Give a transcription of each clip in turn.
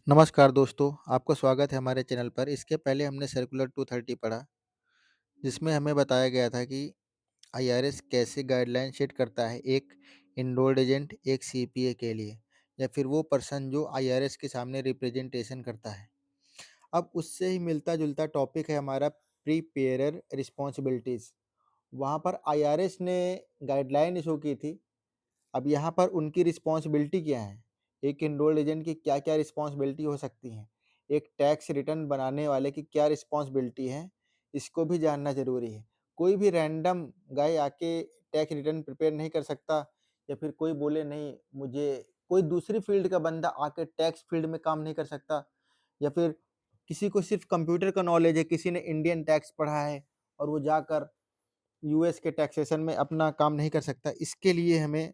नमस्कार दोस्तों, आपका स्वागत है हमारे चैनल पर। इसके पहले हमने सर्कुलर 230 पढ़ा, जिसमें हमें बताया गया था कि आईआरएस कैसे गाइडलाइन सेट करता है एक इनरोल्ड एजेंट, एक सीपीए के लिए या फिर वो पर्सन जो आईआरएस के सामने रिप्रेजेंटेशन करता है। अब उससे ही मिलता-जुलता टॉपिक है हमारा प्रीपेयरर रिस्पॉन्सिबिलिटीज़। वहाँ पर आईआरएस ने गाइडलाइन इश्यू की थी। अब यहाँ पर उनकी रिस्पॉन्सिबिलिटी क्या है? एक एनरोल्ड एजेंट की क्या-क्या रिस्पॉन्सिबिलिटी हो सकती हैं? एक टैक्स रिटर्न बनाने वाले की क्या रिस्पॉन्सिबिलिटी है? इसको भी जानना ज़रूरी है। कोई भी रैंडम गाय आके टैक्स रिटर्न प्रिपेयर नहीं कर सकता या फिर कोई बोले नहीं मुझे कोई दूसरी फ़ील्ड का बंदा आके टैक्स फ़ील्ड में काम नहीं कर सकता या फिर किसी को सिर्फ़ कंप्यूटर का नॉलेज है, किसी ने इंडियन टैक्स पढ़ा है और वो जाकर यूएस के टैक्सेशन में अपना काम नहीं कर सकता। इसके लिए हमें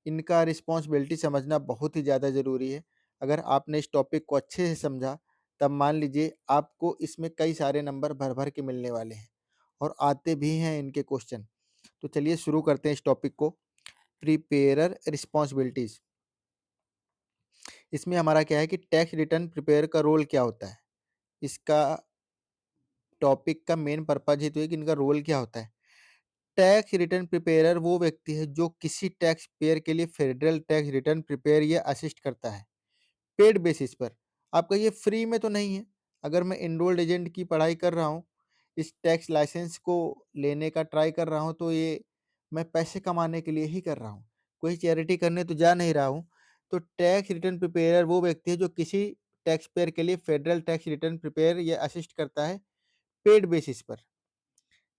इनका रिस्पॉन्सिबिलिटी समझना बहुत ही ज़्यादा ज़रूरी है। अगर आपने इस टॉपिक को अच्छे से समझा, तब मान लीजिए आपको इसमें कई सारे नंबर भर-भर के मिलने वाले हैं और आते भी हैं इनके क्वेश्चन। तो चलिए शुरू करते हैं इस टॉपिक को। Preparer responsibilities. इसमें हमारा क्या है कि टैक्स रिटर्न प्रिपेयर का रोल क्या होता है? इसका टॉपिक का मेन पर्पज़ ही तो है कि इनका रोल क्या होता है? टैक्स रिटर्न प्रिपेयरर वो व्यक्ति है जो किसी टैक्स पेयर के लिए फेडरल टैक्स रिटर्न प्रिपेयर या असिस्ट करता है। पेड बेसिस पर। आपका ये फ्री में तो नहीं है। अगर मैं एनरोल्ड एजेंट की पढ़ाई कर रहा हूँ, इस टैक्स लाइसेंस को लेने का ट्राई कर रहा हूँ, तो ये मैं पैसे कमाने के लिए ही कर रहा हूँ। कोई चैरिटी करने तो जा नहीं रहा हूँ। तो टैक्स रिटर्न प्रिपेयर वो व्यक्ति है जो किसी टैक्स पेयर के लिए फेडरल टैक्स रिटर्न प्रिपेयर या असिस्ट करता है पेड बेसिस पर।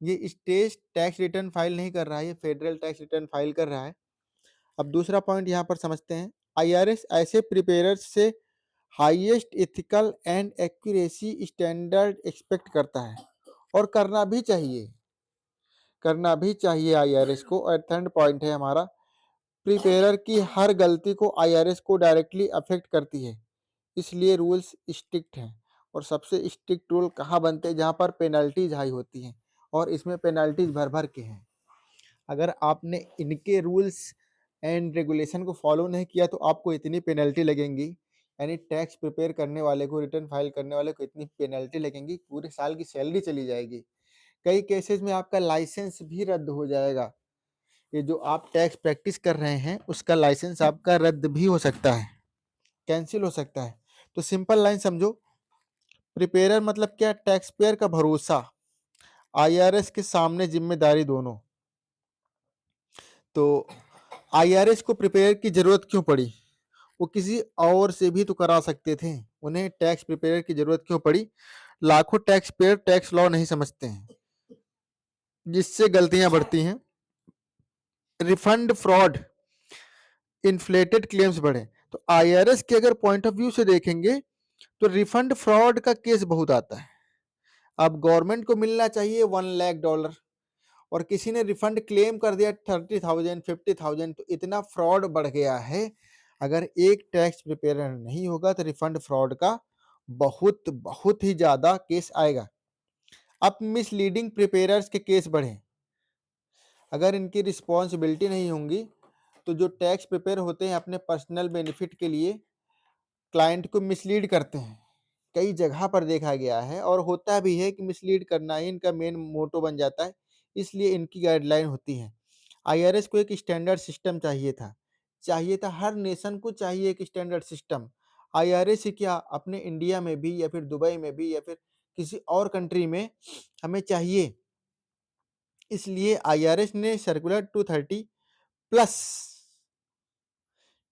ये स्टेट टैक्स रिटर्न फाइल नहीं कर रहा है, ये फेडरल टैक्स रिटर्न फाइल कर रहा है। अब दूसरा पॉइंट यहाँ पर समझते हैं। आईआरएस ऐसे प्रिपेयर्स से highest ethical and accuracy standard expect करता है और करना भी चाहिए आईआरएस को। और थर्ड पॉइंट है हमारा, प्रिपेयरर की हर गलती को आईआरएस को डायरेक्टली अफेक्ट करती है, इसलिए रूल्स स्ट्रिक्ट हैं। और सबसे स्ट्रिक्ट रूल कहाँ बनते हैं? जहाँ पर पेनल्टीज हाई होती हैं और इसमें पेनल्टीज भर भर के हैं। अगर आपने इनके रूल्स एंड रेगुलेशन को फॉलो नहीं किया तो आपको इतनी पेनल्टी लगेंगी, यानी टैक्स प्रिपेयर करने वाले को, रिटर्न फाइल करने वाले को इतनी पेनल्टी लगेंगी, पूरे साल की सैलरी चली जाएगी। कई केसेस में आपका लाइसेंस भी रद्द हो जाएगा। ये जो आप टैक्स प्रैक्टिस कर रहे हैं उसका लाइसेंस आपका रद्द भी हो सकता है, कैंसिल हो सकता है। तो सिंपल लाइन समझो, प्रिपेयरर मतलब क्या? टैक्स पेयर का भरोसा, आईआरएस के सामने जिम्मेदारी दोनों। तो आईआरएस को प्रिपेयर की जरूरत क्यों पड़ी? वो किसी और से भी तो करा सकते थे, उन्हें टैक्स प्रिपेयर की जरूरत क्यों पड़ी? लाखों टैक्स पेयर टैक्स लॉ नहीं समझते हैं, जिससे गलतियां बढ़ती हैं, रिफंड फ्रॉड, इन्फ्लेटेड क्लेम्स बढ़े। तो आईआरएस के अगर पॉइंट ऑफ व्यू से देखेंगे तो रिफंड फ्रॉड का केस बहुत आता है। अब गवर्नमेंट को मिलना चाहिए $1 लाख और किसी ने रिफंड क्लेम कर दिया 30,000 50,000, तो इतना फ्रॉड बढ़ गया है। अगर एक टैक्स प्रिपेयर नहीं होगा तो रिफंड फ्रॉड का बहुत बहुत ही ज्यादा केस आएगा। अब मिसलीडिंग प्रिपेयर्स के केस बढ़े, अगर इनकी रिस्पॉन्सिबिलिटी नहीं होंगी तो जो टैक्स प्रिपेयर होते हैं अपने पर्सनल बेनिफिट के लिए क्लाइंट को मिसलीड करते हैं। कई जगह पर देखा गया है और होता भी है कि मिसलीड करना ही इनका मेन मोटो बन जाता है, इसलिए इनकी गाइडलाइन होती है। आईआरएस को एक स्टैंडर्ड सिस्टम चाहिए था हर नेशन को चाहिए एक स्टैंडर्ड सिस्टम। आईआरएस ही क्या, अपने इंडिया में भी या फिर दुबई में भी या फिर किसी और कंट्री में हमें चाहिए। इसलिए आईआरएस ने circular 230 plus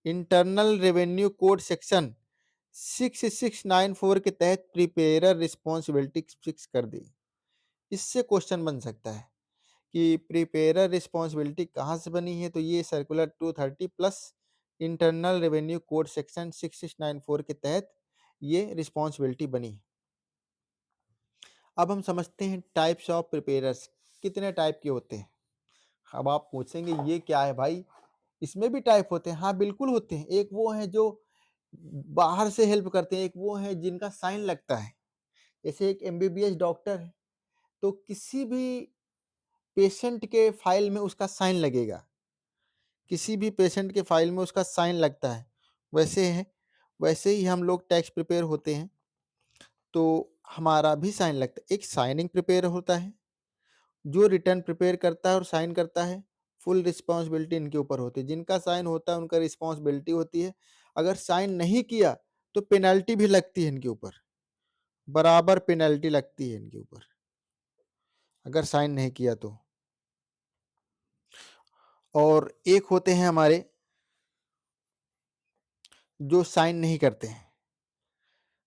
internal revenue code section 6694 के तहत प्रिपेयरर रिस्पॉन्सिबिलिटी फिक्स कर दी। इससे क्वेश्चन बन सकता है कि प्रिपेयरर रिस्पॉन्सिबिलिटी कहाँ से बनी है? तो ये circular 230 plus internal revenue code section 6694 के तहत ये रिस्पॉन्सिबिलिटी बनी है। अब हम समझते हैं टाइप्स ऑफ प्रिपेयरर्स, कितने टाइप के होते हैं। अब आप पूछेंगे ये क्या है भाई, इसमें भी टाइप होते हैं? हाँ बिल्कुल होते हैं। एक वो है जो बाहर से हेल्प करते हैं, एक वो है जिनका साइन लगता है। जैसे एक एमबीबीएस डॉक्टर है तो किसी भी पेशेंट के फाइल में उसका साइन लगेगा, किसी भी पेशेंट के फाइल में उसका साइन लगता है। वैसे है वैसे ही हम लोग टैक्स प्रिपेयर होते हैं तो हमारा भी साइन लगता है। एक साइनिंग प्रिपेयर होता है जो रिटर्न प्रिपेयर करता है और साइन करता है। फुल रिस्पॉन्सिबिलिटी इनके ऊपर होती है। जिनका साइन होता है उनका रिस्पॉन्सिबिलिटी होती है। अगर साइन नहीं किया तो पेनल्टी भी लगती है इनके ऊपर, बराबर पेनल्टी लगती है इनके ऊपर अगर साइन नहीं किया तो। और एक होते हैं हमारे जो साइन नहीं करते हैं,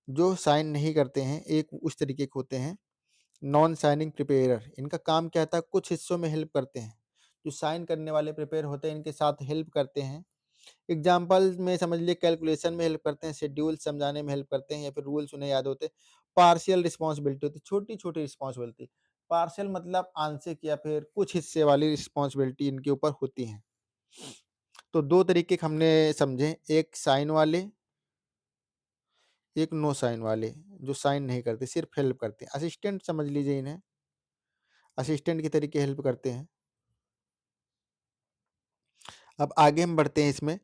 जो साइन नहीं करते हैं, एक उस तरीके के होते हैं नॉन साइनिंग प्रिपेयर। इनका काम क्या था, कुछ हिस्सों में हेल्प करते हैं। जो साइन करने वाले प्रिपेयर होते हैं इनके साथ हेल्प करते हैं। एग्जाम्पल में समझ लिए कैलकुलेशन में हेल्प करते हैं, शेड्यूल समझाने में हेल्प करते हैं, या फिर रूल्स उन्हें याद होते हैं। पार्शियल रिस्पॉन्सिबिलिटी होती है, छोटी छोटी रिस्पॉन्सिबिलिटी। पार्शियल मतलब आंशिक या फिर कुछ हिस्से वाली रिस्पॉन्सिबिलिटी इनके ऊपर होती हैं। तो दो तरीके के हमने समझे, एक साइन वाले, एक नो साइन वाले। जो साइन नहीं करते, सिर्फ हेल्प करते हैं। असिस्टेंट समझ लीजिए इन्हें, असिस्टेंट की तरीके हेल्प करते हैं। अब आगे हम बढ़ते हैं इसमें।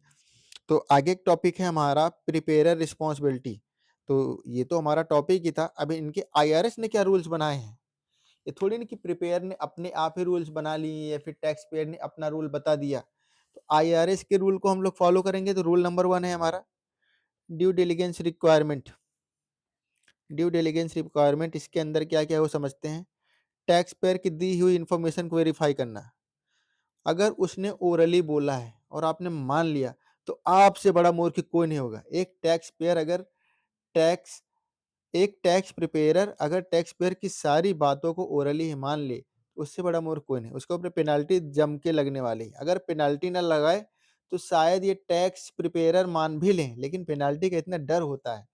तो आगे एक टॉपिक है हमारा प्रिपेयर रिस्पॉन्सिबिलिटी। तो ये तो हमारा टॉपिक ही था। अभी इनके आईआरएस ने क्या रूल्स बनाए हैं, ये थोड़ी ना कि प्रिपेयर ने अपने आप ही रूल्स बना लिए या फिर टैक्स पेयर ने अपना रूल बता दिया। तो आईआरएस के रूल को हम लोग फॉलो करेंगे। तो रूल नंबर 1 है हमारा due diligence requirement. Due diligence requirement, इसके अंदर क्या क्या है वो समझते हैं। टैक्स पेयर की दी हुई इंफॉर्मेशन को वेरीफाई करना। अगर उसने ओरली बोला है और आपने मान लिया तो आपसे बड़ा मूर्ख कोई नहीं होगा। एक टैक्स पेयर अगर टैक्स एक टैक्स प्रिपेयर अगर टैक्स पेयर की सारी बातों को ओरली ही मान ले, उससे बड़ा मूर्ख कोई नहीं। उसके ऊपर पेनल्टी जम के लगने वाली है। अगर पेनल्टी ना लगाए तो शायद ये टैक्स प्रिपेयर मान भी लें, लेकिन पेनल्टी का इतना डर होता है,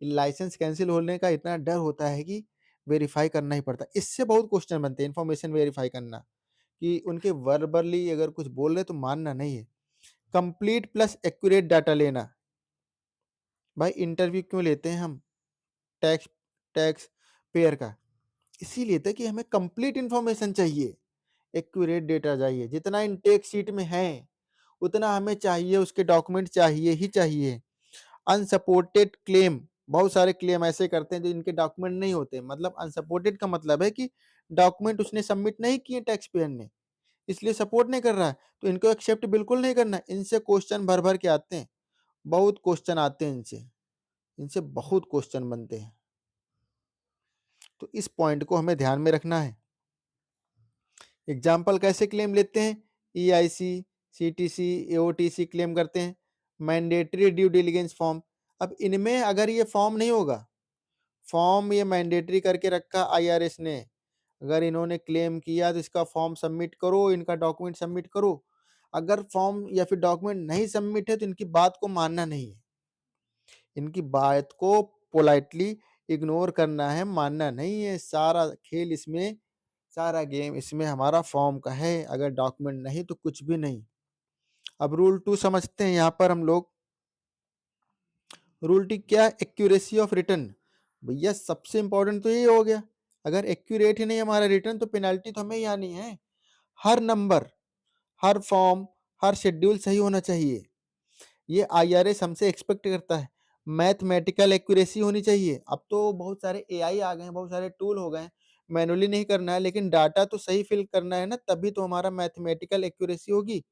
लाइसेंस कैंसिल होने का इतना डर होता है कि वेरीफाई करना ही पड़ता है। इससे बहुत क्वेश्चन बनते हैं, इन्फॉर्मेशन वेरीफाई करना, कि उनके वर्बली अगर कुछ बोल रहे तो मानना नहीं है। कंप्लीट प्लस एक्यूरेट डाटा लेना। भाई इंटरव्यू क्यों लेते हैं हम टैक्स टैक्स पेयर का? इसीलिए था कि हमें कंप्लीट इंफॉर्मेशन चाहिए, एक्यूरेट डेटा चाहिए। जितना इनटेक शीट में है उतना हमें चाहिए, उसके डॉक्यूमेंट चाहिए ही चाहिए। अनसपोर्टेड क्लेम, बहुत सारे क्लेम ऐसे करते हैं जो इनके डॉक्यूमेंट नहीं होते। मतलब अनसपोर्टेड का मतलब है कि डॉक्यूमेंट उसने सबमिट नहीं किए टैक्स पेयर ने, इसलिए सपोर्ट नहीं कर रहा है। तो इनको एक्सेप्ट बिल्कुल नहीं करना। इनसे क्वेश्चन भर भर के आते हैं, बहुत क्वेश्चन आते हैं इनसे, इनसे बहुत क्वेश्चन बनते हैं। तो इस पॉइंट को हमें ध्यान में रखना है। एग्जाम्पल कैसे क्लेम लेते हैं, ईआईसी, सीटीसी, एओटीसी क्लेम करते हैं। मैंडेटरी ड्यू डिलिजेंस फॉर्म, अब इनमें अगर ये फॉर्म नहीं होगा, फॉर्म ये मैंडेटरी करके रखा आईआरएस ने, अगर इन्होंने क्लेम किया तो इसका फॉर्म सबमिट करो, इनका डॉक्यूमेंट सबमिट करो। अगर फॉर्म या फिर डॉक्यूमेंट नहीं सबमिट है तो इनकी बात को मानना नहीं है, इनकी बात को पोलाइटली इग्नोर करना है, मानना नहीं है। सारा खेल इसमें, सारा गेम इसमें हमारा फॉर्म का है। अगर डॉक्यूमेंट नहीं तो कुछ भी नहीं। अब रूल 2 समझते हैं। यहाँ पर हम लोग रूल 2 क्या है, एक्यूरेसी ऑफ रिटर्न। भैया सबसे इंपॉर्टेंट तो ये हो गया, अगर एक्यूरेट ही नहीं हमारा रिटर्न तो पेनल्टी तो हमें ही आनी है। हर नंबर, हर फॉर्म, हर शेड्यूल सही होना चाहिए, ये आईआरएस हमसे एक्सपेक्ट करता है। मैथमेटिकल एक्यूरेसी होनी चाहिए। अब तो बहुत सारे एआई आ गए हैं, बहुत सारे टूल हो गए हैं, मैनुअली नहीं करना है, लेकिन डाटा तो सही फिल करना है ना, तभी तो हमारा मैथमेटिकल एक्यूरेसी होगी।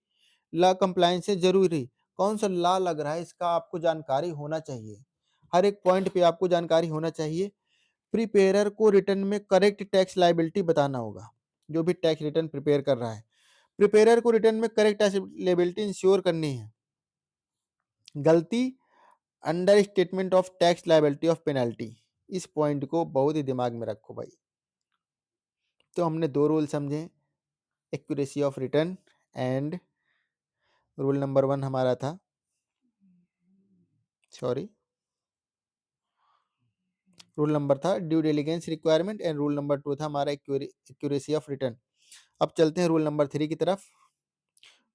लॉ कंप्लायंस से जरूरी, कौन सा लॉ लग रहा है इसका आपको जानकारी होना चाहिए। हर एक पॉइंट पे आपको जानकारी होना चाहिए। प्रिपेयरर को रिटर्न में करेक्ट टैक्स लायबिलिटी बताना होगा। जो भी टैक्स रिटर्न प्रिपेयर कर रहा है, प्रिपेयरर को रिटर्न में करेक्ट टैक्स लायबिलिटी इंश्योर करनी है। गलती, under statement of tax liability of penalty. इस पॉइंट को बहुत ही दिमाग में रखो भाई। तो हमने दो रूल समझे, accuracy of return and rule number 1 हमारा था, सॉरी, रूल नंबर था due diligence requirement, and rule number 2 था हमारा एक्यूरेसी ऑफ रिटर्न। अब चलते हैं रूल नंबर 3 की तरफ,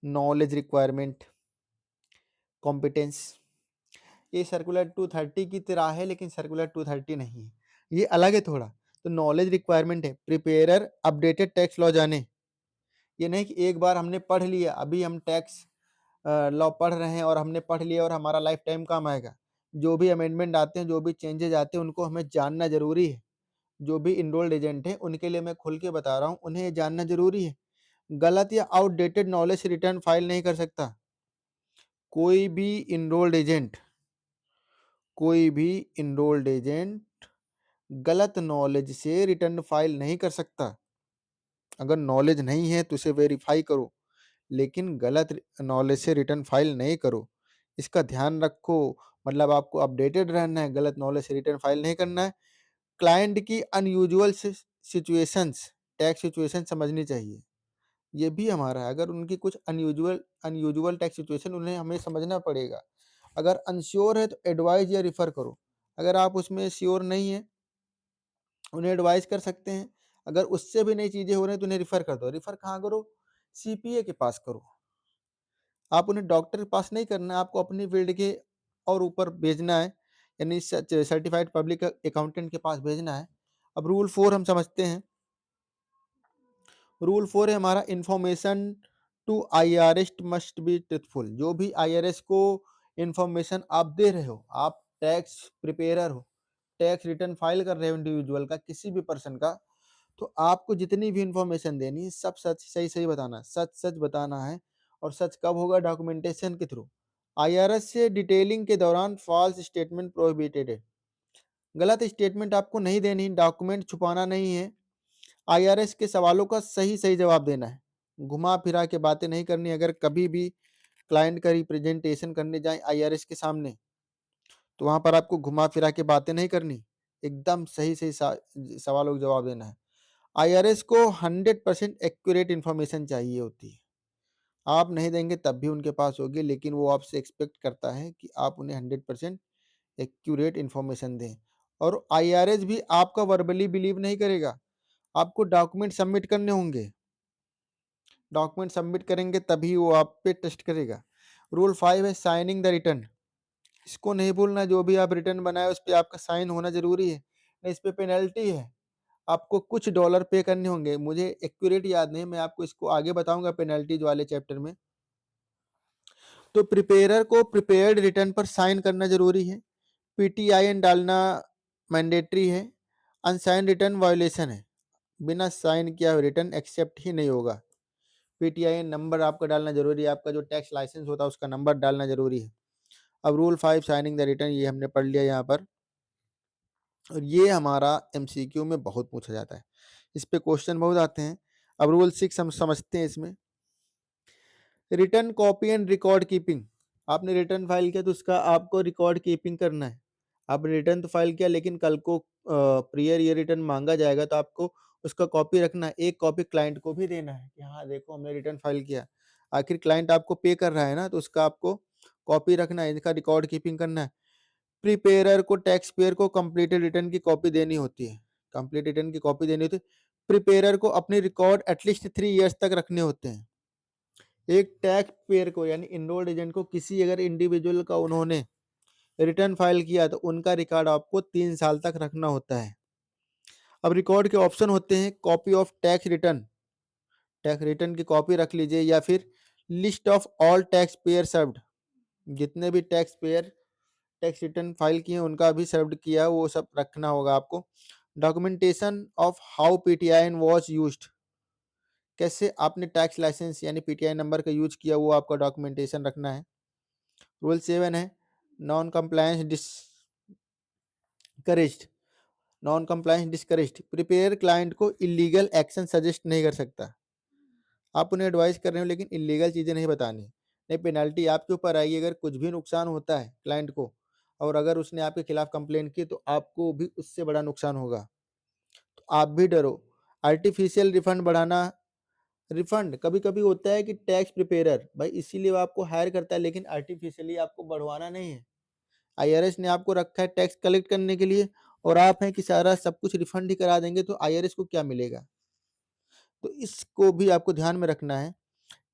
नॉलेज रिक्वायरमेंट, कॉम्पिटेंस। ये सर्कुलर 230 की तरह है, लेकिन सर्कुलर 230 नहीं है, ये अलग है थोड़ा। तो नॉलेज रिक्वायरमेंट है, प्रिपेयरर अपडेटेड टैक्स लॉ जाने। ये नहीं कि एक बार हमने पढ़ लिया, अभी हम टैक्स लॉ पढ़ रहे हैं और हमने पढ़ लिया और हमारा लाइफ टाइम काम आएगा। जो भी अमेंडमेंट आते हैं, जो भी चेंजेज़ आते हैं, उनको हमें जानना ज़रूरी है। जो भी एनरोल्ड एजेंट हैं, उनके लिए मैं खुल के बता रहा हूँ, उन्हें ये जानना ज़रूरी है। गलत या आउटडेटेड नॉलेज से रिटर्न फाइल नहीं कर सकता। कोई भी एनरोल्ड एजेंट कोई भी एनरोल्ड एजेंट गलत नॉलेज से रिटर्न फाइल नहीं कर सकता। अगर नॉलेज नहीं है तो उसे वेरीफाई करो, लेकिन गलत नॉलेज से रिटर्न फाइल नहीं करो। इसका ध्यान रखो, मतलब आपको अपडेटेड रहना है, गलत नॉलेज से रिटर्न फाइल नहीं करना है। क्लाइंट की अनयूजुअल सिचुएशंस, टैक्स सिचुएशन समझनी चाहिए। ये भी हमारा है, अगर उनकी कुछ अनयूजुअल अनयूजुअल टैक्स सिचुएशन उन्हें हमें समझना पड़ेगा। अगर अनश्योर है तो एडवाइस या रिफ़र करो। अगर आप उसमें श्योर नहीं हैं, उन्हें एडवाइस कर सकते हैं। अगर उससे भी नई चीज़ें हो रही हैं तो उन्हें रिफ़र कर दो। रिफ़र कहाँ करो? सीपीए के पास करो। आप उन्हें डॉक्टर के पास नहीं करना है, आपको अपनी फ़ील्ड के और ऊपर भेजना है, यानी सर्टिफाइड पब्लिक अकाउंटेंट के पास भेजना है। अब रूल 4 हम समझते हैं। रूल 4 है हमारा, information to IRS must be truthful. जो भी आईआरएस को इन्फॉर्मेशन आप दे रहे हो, आप टैक्स प्रिपेयर हो, टैक्स रिटर्न फाइल कर रहे हो इंडिविजुअल का, किसी भी पर्सन का, तो आपको जितनी भी इन्फॉर्मेशन देनी है सब सच सही सही बताना है, सच सच बताना है। और सच कब होगा? डॉक्यूमेंटेशन के थ्रू। आईआरएस से डिटेलिंग के दौरान फॉल्स स्टेटमेंट प्रोहिबिटेड है। गलत स्टेटमेंट आपको नहीं देनी, डॉक्यूमेंट छुपाना नहीं है। आईआरएस के सवालों का सही सही जवाब देना है, घुमा फिरा के बातें नहीं करनी। अगर कभी भी क्लाइंट का रिप्रेजेंटेशन करने जाए आईआरएस के सामने, तो वहां पर आपको घुमा फिरा के बातें नहीं करनी, एकदम सही सही सवालों का जवाब देना है। आईआरएस को 100% एक्यूरेट इन्फॉर्मेशन चाहिए होती है। आप नहीं देंगे तब भी उनके पास होगी, लेकिन वो आपसे एक्सपेक्ट करता है कि आप उन्हें 100% एक्यूरेट इन्फॉर्मेशन दें। और आईआरएस भी आपका वर्बली बिलीव नहीं करेगा, आपको डॉक्यूमेंट सबमिट करने होंगे। डॉक्यूमेंट सबमिट करेंगे तभी वो आप पे टेस्ट करेगा। रूल 5 है साइनिंग द रिटर्न। इसको नहीं भूलना, जो भी आप रिटर्न बनाए उस पे आपका साइन होना जरूरी है, नहीं इस पे पेनल्टी है। आपको कुछ डॉलर पे करने होंगे, मुझे एक्यूरेट याद नहीं, मैं आपको इसको आगे बताऊंगा पेनल्टीज वाले चैप्टर में। तो प्रिपेयरर को प्रिपेयर्ड रिटर्न पर साइन करना जरूरी है। पीटीआईएन डालना मैंडेटरी है। अनसाइन रिटर्न वायोलेशन है, बिना साइन किया हुआ रिटर्न एक्सेप्ट ही नहीं होगा। पीटीआईएन नंबर आपका डालना जरूरी है, आपका जो टैक्स लाइसेंस होता है उसका नंबर डालना जरूरी है। अब रूल 5 साइनिंग द रिटर्न, ये हमने पढ़ लिया यहाँ पर, और ये हमारा एमसीक्यू में बहुत पूछा जाता है, इस पे क्वेश्चन बहुत आते हैं। अब रूल 6 हम समझते हैं। इसमें return copy and record keeping. आपने रिटर्न फाइल किया तो उसका आपको रिकॉर्ड कीपिंग करना है। आपने रिटर्न तो फाइल किया, लेकिन कल को प्रियर ईयर रिटर्न मांगा जाएगा तो आपको उसका कॉपी रखना है। एक कॉपी क्लाइंट को भी देना है कि हाँ देखो हमने रिटर्न फाइल किया। आखिर क्लाइंट आपको पे कर रहा है ना, तो उसका आपको कॉपी रखना है, इसका रिकॉर्ड कीपिंग करना है। प्रिपेयर को टैक्स पेयर को कंप्लीटेड रिटर्न की कॉपी देनी होती है, कंप्लीट रिटर्न की कॉपी देनी होती है। प्रिपेयर को अपने रिकॉर्ड एटलीस्ट 3 ईयर्स तक रखने होते हैं। एक टैक्स पेयर को यानी इनरोल्ड एजेंट को किसी अगर इंडिविजुअल का उन्होंने रिटर्न फाइल किया तो उनका रिकॉर्ड आपको 3 साल तक रखना होता है। अब रिकॉर्ड के ऑप्शन होते हैं, copy of tax return, tax return की कॉपी रख लीजिए, या फिर list of all tax payer served, जितने भी tax payer tax return file किए उनका भी सर्व्ड किया वो सब रखना होगा आपको। Documentation of how PTIN was used, कैसे आपने टैक्स लाइसेंस यानी पीटीआई नंबर का यूज किया वो आपका डॉक्यूमेंटेशन रखना है। रूल 7 है non compliance discouraged. Non compliance discouraged, preparer client को इलीगल एक्शन सजेस्ट नहीं कर सकता। आप उन्हें एडवाइस कर रहे हो लेकिन इलीगल चीज़ें नहीं बतानी, नहीं पेनल्टी आपके ऊपर आएगी। अगर कुछ भी नुकसान होता है क्लाइंट को और अगर उसने आपके खिलाफ कंप्लेंट की तो आपको भी उससे बड़ा नुकसान होगा, तो आप भी डरो। आर्टिफिशियल रिफंड बढ़ाना, रिफंड कभी कभी होता है कि टैक्स प्रिपेयरर भाई इसीलिए वो आपको हायर करता है, लेकिन आर्टिफिशियली आपको बढ़वाना नहीं है। आईआरएस ने आपको रखा है टैक्स कलेक्ट करने के लिए, और आप हैं कि सारा सब कुछ रिफंड ही करा देंगे तो आईआरएस को क्या मिलेगा? तो इसको भी आपको ध्यान में रखना है।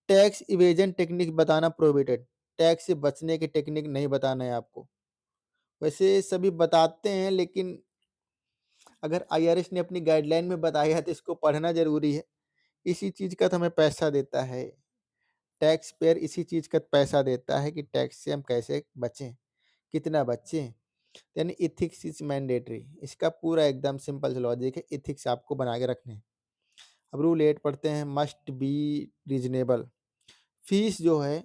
टैक्स इवेजन टेक्निक बताना प्रोहिबिटेड, टैक्स से बचने की टेक्निक नहीं बताना है आपको। वैसे सभी बताते हैं, लेकिन अगर आईआरएस ने अपनी गाइडलाइन में बताया है तो इसको पढ़ना जरूरी है। इसी चीज का तो हमें पैसा देता है, टैक्स पेयर इसी चीज का पैसा देता है कि टैक्स से हम कैसे बचें, कितना बच्चे? यानी एथिक्स इज मैंडेटरी। इसका पूरा एकदम सिंपल सा लॉजिक है, एथिक्स आपको बना के रखने हैं। अब रूल 8 पढ़ते हैं, मस्ट बी रीजनेबल। फीस जो है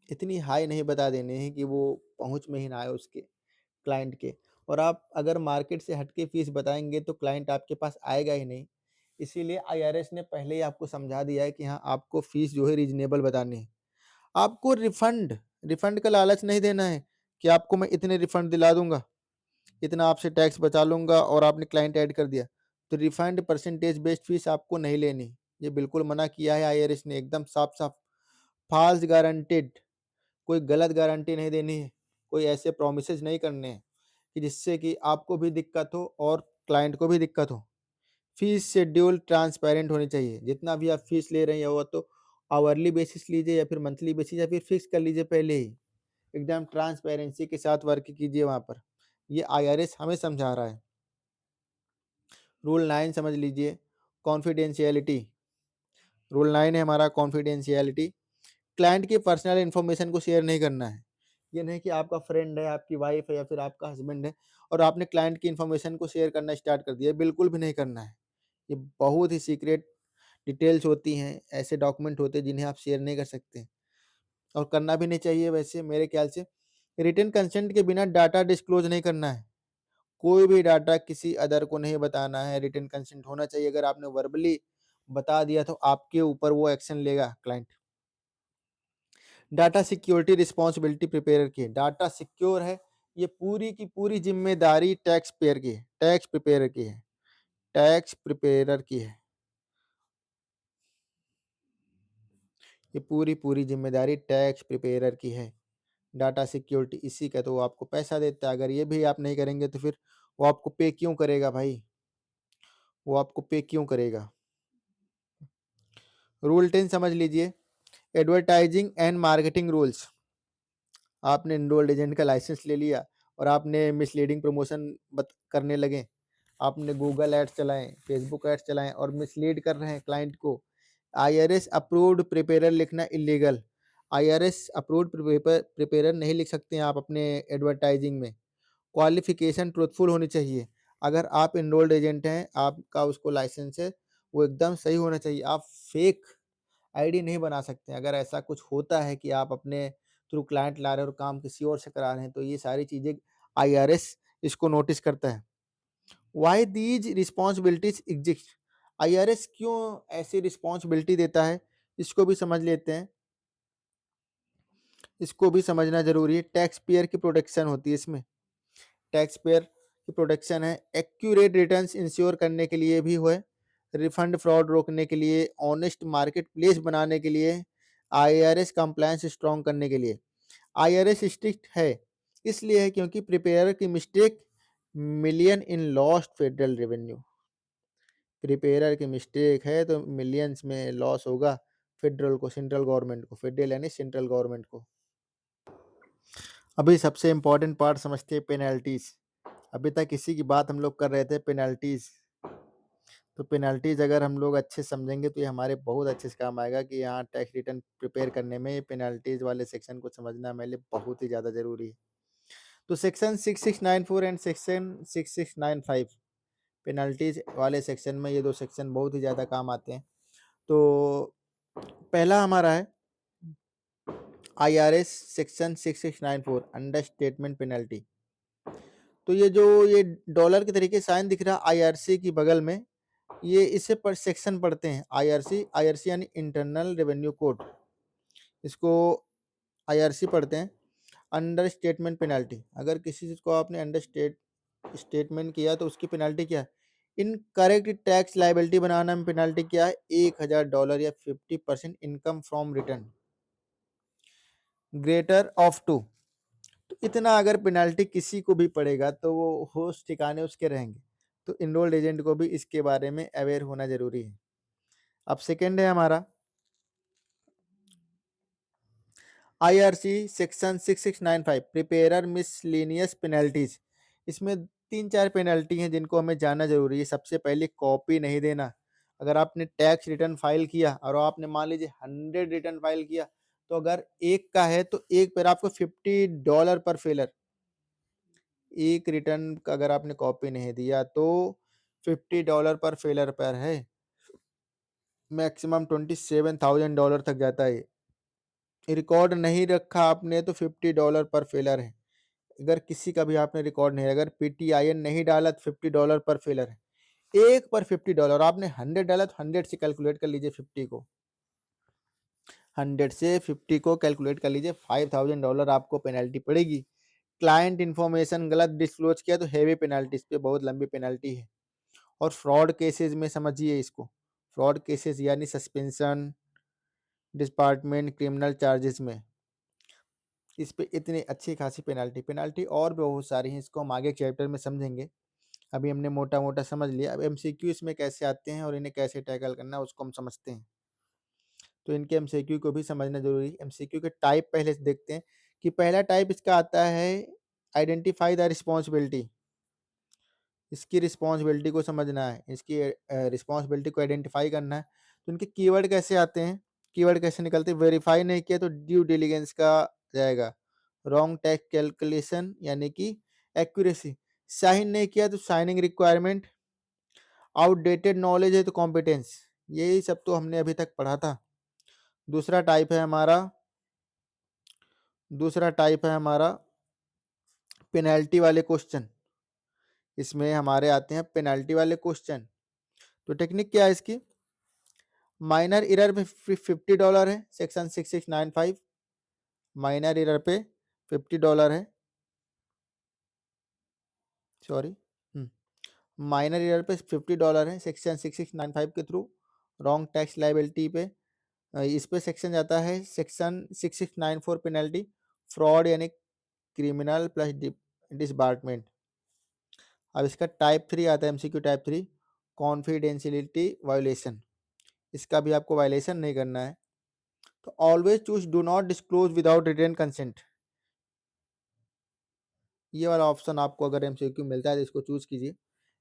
इतनी हाई नहीं बता देनी है कि वो पहुंच में ही ना आए उसके क्लाइंट के। और आप अगर मार्केट से हटके फीस बताएंगे तो क्लाइंट आपके पास आएगा ही नहीं। इसीलिए आईआरएस ने पहले ही आपको समझा दिया है कि हाँ, आपको फीस जो है रीजनेबल बतानी है। आपको रिफंड रिफंड का लालच नहीं देना है कि आपको मैं इतने रिफंड दिला दूंगा, इतना आपसे टैक्स बचा लूंगा और आपने क्लाइंट ऐड कर दिया। तो रिफंड परसेंटेज बेस्ड फीस आपको नहीं लेनी, ये बिल्कुल मना किया है आईआरएस ने एकदम साफ साफ। फॉल्स गारंटेड, कोई गलत गारंटी नहीं देनी है, कोई ऐसे प्रोमिसेस नहीं करने हैं कि जिससे कि आपको भी दिक्कत हो और क्लाइंट को भी दिक्कत हो। फीस शेड्यूल ट्रांसपेरेंट होनी चाहिए, जितना भी आप फीस ले रहे हैं वो तो आवरली बेसिस लीजिए या फिर मंथली बेसिस या फिर फिक्स कर लीजिए पहले ही। एकदम ट्रांसपेरेंसी के साथ वर्क कीजिए वहाँ पर। ये आईआरएस हमें समझा रहा है। रूल 9 समझ लीजिए, कॉन्फिडेंशियलिटी। रूल 9 है हमारा कॉन्फिडेंशियलिटी। क्लाइंट की पर्सनल इन्फॉर्मेशन को शेयर नहीं करना है। ये नहीं कि आपका फ्रेंड है, आपकी वाइफ है या फिर आपका हस्बैंड है और आपने क्लाइंट की इन्फॉर्मेशन को शेयर करना स्टार्ट कर दिया, बिल्कुल भी नहीं करना है। ये बहुत ही सीक्रेट डिटेल्स होती हैं, ऐसे डॉक्यूमेंट होते हैं जिन्हें आप शेयर नहीं कर सकते और करना भी नहीं चाहिए वैसे मेरे ख्याल से। रिटन कंसेंट के बिना डाटा डिस्क्लोज नहीं करना है, कोई भी डाटा किसी अदर को नहीं बताना है, रिटन कंसेंट होना चाहिए। अगर आपने वर्बली बता दिया तो आपके ऊपर वो एक्शन लेगा client. Data security responsibility prepare की है, डाटा सिक्योर है, ये पूरी की पूरी जिम्मेदारी टैक्स पेयर की है, टैक्स प्रिपेयर की है, टैक्स प्रिपेयर की है। ये पूरी पूरी जिम्मेदारी टैक्स प्रिपेयर की है। डाटा सिक्योरिटी इसी का, तो वो आपको पैसा देता है। अगर ये भी आप नहीं करेंगे तो फिर वो आपको पे क्यों करेगा भाई, वो आपको पे क्यों करेगा। रूल 10 समझ लीजिए, एडवर्टाइजिंग एंड मार्केटिंग रूल्स। आपने एनरोल्ड एजेंट का लाइसेंस ले लिया और आपने मिसलीडिंग प्रमोशन करने लगे, आपने गूगल एड्स चलाएं, फेसबुक एड्स चलाएं और मिसलीड कर रहे हैं क्लाइंट को। आईआरएस अप्रूव्ड प्रिपेयर लिखना इलीगल। आईआरएस अप्रूव्ड प्रिपेयर नहीं लिख सकते हैं आप अपने एडवर्टाइजिंग में। क्वालिफिकेशन ट्रूथफुल होनी चाहिए। अगर आप एनरोल्ड एजेंट हैं, आपका उसको लाइसेंस है, वो एकदम सही होना चाहिए। आप फेक आईडी नहीं बना सकते। अगर ऐसा कुछ होता है कि आप अपने थ्रू क्लाइंट ला रहे हो और काम किसी और से करा रहे हैं, तो ये सारी चीज़ें आईआरएस इसको नोटिस करता है। Why these responsibilities exist, IRS क्यों ऐसी रिस्पॉन्सिबिलिटी देता है, इसको भी समझ लेते हैं। इसको भी समझना जरूरी है। टैक्स पेयर की प्रोटेक्शन होती है इसमें, टैक्स पेयर की प्रोटेक्शन है। एक्यूरेट रिटर्न्स इंश्योर करने के लिए भी है, रिफंड फ्रॉड रोकने के लिए, ऑनेस्ट मार्केट प्लेस बनाने के लिए, आईआरएस कंप्लायंस स्ट्रॉन्ग करने के लिए। आईआरएस स्ट्रिक्ट है इसलिए है क्योंकि प्रिपेयर की mistake million in lost federal revenue. Prepare की मिस्टेक है तो मिलियंस में लॉस होगा फेडरल को, सेंट्रल गवर्नमेंट को, फेडरल यानी सेंट्रल गवर्नमेंट को। अभी सबसे इम्पोर्टेंट पार्ट समझते हैं, पेनल्टीज। अभी तक इसी की बात हम लोग कर रहे थे, पेनल्टीज। तो पेनल्टीज अगर हम लोग अच्छे समझेंगे तो ये हमारे बहुत अच्छे से काम आएगा कि यहाँ टैक्स रिटर्न प्रिपेयर करने में पेनल्टीज वाले सेक्शन को समझना मेरे लिए बहुत ही ज़्यादा जरूरी है। तो सेक्शन 6694 एंड सेक्शन 6695, पेनल्टीज वाले सेक्शन में ये दो सेक्शन बहुत ही ज़्यादा काम आते हैं। तो पहला हमारा है IRS section 6694 under statement penalty. तो ये जो ये डॉलर के तरीके साइन दिख रहा है आईआरसी की बगल में, ये इसे पर सेक्शन पढ़ते हैं। आईआरसी, आईआरसी यानी इंटरनल रेवेन्यू कोड, इसको आईआरसी पढ़ते हैं। अंडर स्टेटमेंट पेनल्टी, अगर किसी चीज को आपने अंडर स्टेटमेंट किया तो उसकी पेनल्टी क्या है। इनकरेक्ट टैक्स लाइबिलिटी बनाना में पेनल्टी क्या है, $1000 या 50% income from return greater of two. तो इतना अगर पेनल्टी किसी को भी पड़ेगा तो वो होश ठिकाने उसके रहेंगे। तो इनरोल्ड एजेंट को भी इसके बारे में अवेयर होना जरूरी है। अब सेकेंड है हमारा IRC section 6695 prepare miscellaneous penalties. इसमें 3-4 पेनल्टी हैं जिनको हमें जानना जरूरी है। सबसे पहले कॉपी नहीं देना। अगर आपने टैक्स रिटर्न फाइल किया और आपने मान लीजिए 100 रिटर्न फाइल किया तो अगर एक का है तो एक पेयर आपको $50 पर फेलर, एक रिटर्न का अगर आपने कॉपी नहीं दिया तो $50 पर फेलर पर है, मैक्सिमम $27,000 तक जाता है। रिकॉर्ड नहीं रखा आपने तो $50 पर फेलर है। अगर किसी का भी आपने रिकॉर्ड नहीं, अगर पीटीआईएन नहीं डाला तो $50 पर फेलर है। एक पर $50, आपने 100 डाला तो 100 से कैलकुलेट कर लीजिए 50 को, 100 से 50 को कैलकुलेट कर लीजिए, $5,000 आपको पेनल्टी पड़ेगी। क्लाइंट इन्फॉर्मेशन गलत डिस्क्लोज किया तो हैवी पेनल्टी, इस पे बहुत लंबी पेनल्टी है। और फ्रॉड केसेस में समझिए इसको, फ्रॉड केसेस यानी सस्पेंशन, डिपार्टमेंट, क्रिमिनल चार्जेस में इस पे इतनी अच्छी खासी पेनल्टी, पेनल्टी और भी बहुत सारी हैं, इसको हम आगे चैप्टर में समझेंगे। अभी हमने मोटा मोटा समझ लिया, अब एमसीक्यू इसमें कैसे आते हैं और इन्हें कैसे टैकल करना है उसको हम समझते हैं। तो इनके एमसीक्यू को भी समझना जरूरी है। एमसीक्यू के टाइप पहले से देखते हैं कि पहला टाइप इसका आता है आइडेंटिफाई द रिस्पॉन्सिबिलिटी, इसकी रिस्पॉन्सिबिलिटी को समझना है, इसकी रिस्पॉन्सिबिलिटी को आइडेंटिफाई करना है। तो इनके कीवर्ड कैसे आते हैं, कीवर्ड कैसे निकलते हैं, वेरीफाई नहीं किया तो ड्यू डिलिजेंस का जाएगा, रॉन्ग टैक्स कैलकुलेशन यानी कि एक्यूरेसी, साइन नहीं किया तो साइनिंग रिक्वायरमेंट, आउटडेटेड नॉलेज है तो कॉम्पिटेंस, यही सब तो हमने अभी तक पढ़ा था। दूसरा टाइप है हमारा, दूसरा टाइप है हमारा पेनल्टी वाले क्वेश्चन, इसमें हमारे आते हैं पेनल्टी वाले क्वेश्चन। तो टेक्निक क्या है इसकी, माइनर एरर पे $50 है, सेक्शन 6695, माइनर एरर पे $50 है, सॉरी, माइनर एरर पे $50 है सेक्शन 6695 के थ्रू। रॉन्ग टैक्स लाइबिलिटी पे इस पे सेक्शन जाता है सेक्शन 6694 पेनल्टी, फ्रॉड यानी क्रिमिनल प्लस डिसबार्टमेंट। अब इसका टाइप 3 आता है एमसीक्यू टाइप 3, कॉन्फिडेंशियलिटी वायोलेशन, इसका भी आपको वायलेशन नहीं करना है। तो always choose do not disclose without written consent, ये वाला ऑप्शन आपको अगर एमसीक्यू मिलता है तो इसको चूज कीजिए।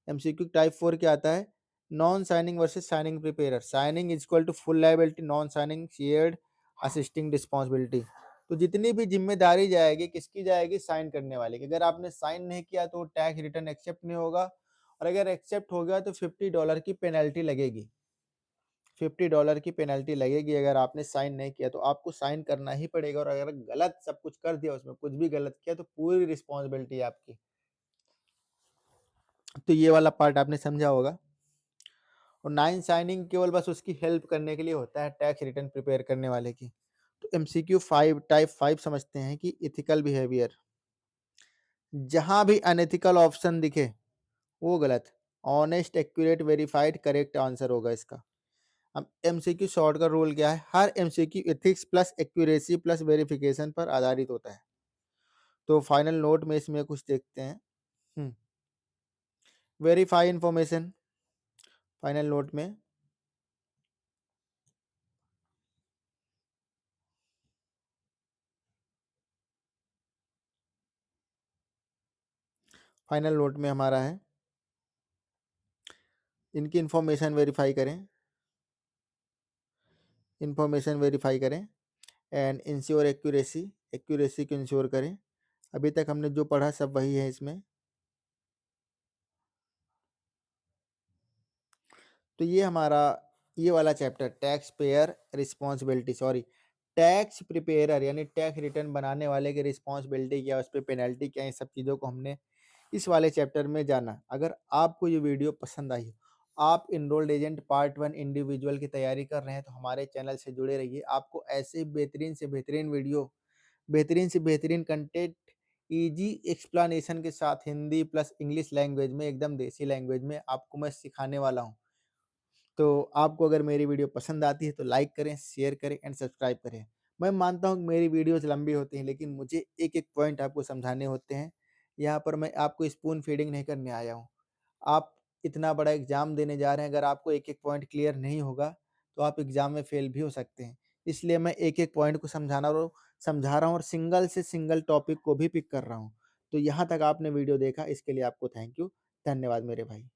एमसीक्यू टाइप 4 क्या आता है, non signing versus signing preparer, signing is equal to full liability, non signing shared assisting responsibility. तो जितनी भी जिम्मेदारी जाएगी किसकी जाएगी, साइन करने वाले की। अगर आपने साइन नहीं किया तो टैक्स रिटर्न एक्सेप्ट नहीं होगा, और अगर एक्सेप्ट हो गया तो $50 की पेनल्टी लगेगी, $50 की पेनल्टी लगेगी अगर आपने साइन नहीं किया। तो आपको साइन करना ही पड़ेगा, और अगर गलत सब कुछ कर दिया, उसमें कुछ भी गलत किया तो पूरी रिस्पॉन्सिबिलिटी आपकी। तो ये वाला पार्ट आपने समझा होगा। और 9 साइनिंग केवल बस उसकी हेल्प करने के लिए होता है, टैक्स रिटर्न प्रिपेयर करने वाले की। तो एमसीक्यू 5 टाइप 5 समझते हैं कि इथिकल बिहेवियर, जहां भी अनएथिकल ऑप्शन दिखे वो गलत, honest accurate verified correct answer होगा इसका। अब एमसीक्यू शॉर्ट का रूल क्या है, हर MCQ ethics plus accuracy plus verification पर आधारित होता है। तो फाइनल नोट में इसमें कुछ देखते हैं, वेरीफाई इंफॉर्मेशन, फाइनल नोट में फाइनल नोट में हमारा है, इनकी इंफॉर्मेशन वेरीफाई करें, इंफॉर्मेशन वेरीफाई करें एंड इंश्योर एक्यूरेसी, एक्यूरेसी को इंश्योर करें। अभी तक हमने जो पढ़ा सब वही है इसमें। तो ये हमारा ये वाला chapter tax payer responsibility, sorry tax prepare यानी टैक्स रिटर्न बनाने वाले की रिस्पॉन्सिबिलिटी क्या, उस पर पेनल्टी क्या, इन सब चीज़ों को हमने इस वाले चैप्टर में जाना। अगर आपको ये वीडियो पसंद आई, आप इनरोल्ड एजेंट पार्ट 1 इंडिविजुअल की तैयारी कर रहे हैं तो हमारे चैनल से जुड़े रहिए। आपको ऐसे बेहतरीन से बेहतरीन वीडियो, बेहतरीन से बेहतरीन कंटेंट इजी एक्सप्लेनेशन के साथ हिंदी प्लस इंग्लिश लैंग्वेज में, एकदम देसी लैंग्वेज में आपको मैं सिखाने वाला हूँ। तो आपको अगर मेरी वीडियो पसंद आती है तो लाइक करें, शेयर करें एंड सब्सक्राइब करें। मैं मानता हूँ कि मेरी वीडियोस लंबी होती हैं, लेकिन मुझे एक एक पॉइंट आपको समझाने होते हैं। यहाँ पर मैं आपको स्पून फीडिंग नहीं करने आया हूँ। आप इतना बड़ा एग्जाम देने जा रहे हैं, अगर आपको एक एक पॉइंट क्लियर नहीं होगा तो आप एग्जाम में फेल भी हो सकते हैं। इसलिए मैं एक एक पॉइंट को समझा रहा हूँ और सिंगल से सिंगल टॉपिक को भी पिक कर रहा हूँ। तो यहाँ तक आपने वीडियो देखा, इसके लिए आपको थैंक यू, धन्यवाद मेरे भाई।